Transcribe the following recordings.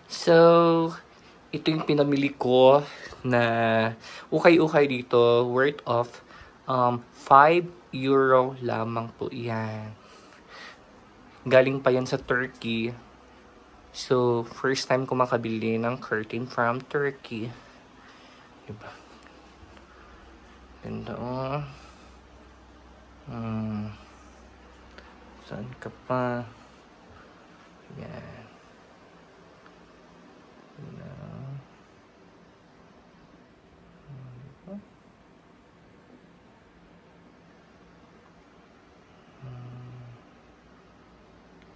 So, ito yung pinamili ko na ukay-ukay dito, worth of 5 euro lamang po yan. Galing pa yan sa Turkey. So, first time ko makabili ng curtain from Turkey. Diba? Ganda oh. Saan ka pa? Yan.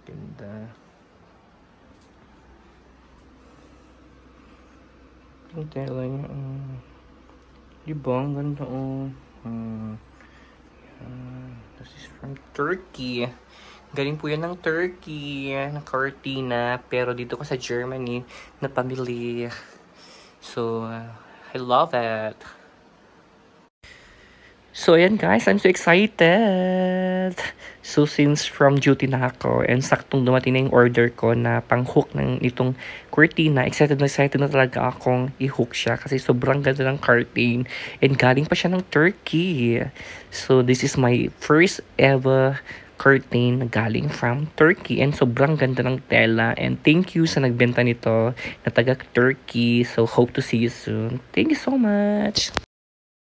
Ganda. Ang tela niya. Diba? Ang ganda oh. This is from Turkey. Galing po yan ng Turkey, ng Cortina. Pero dito ko sa Germany na pamili. So, I love it. So, ayan guys, I'm so excited. So, since from duty na ako and saktong dumating na yung order ko na pang-hook ng itong Cortina, excited na talaga akong i-hook siya kasi sobrang ganda ng curtain and galing pa siya ng Turkey. So, this is my first ever curtain na galing from Turkey and sobrang ganda ng tela and thank you sa nagbenta nito na taga Turkey. So, hope to see you soon. Thank you so much.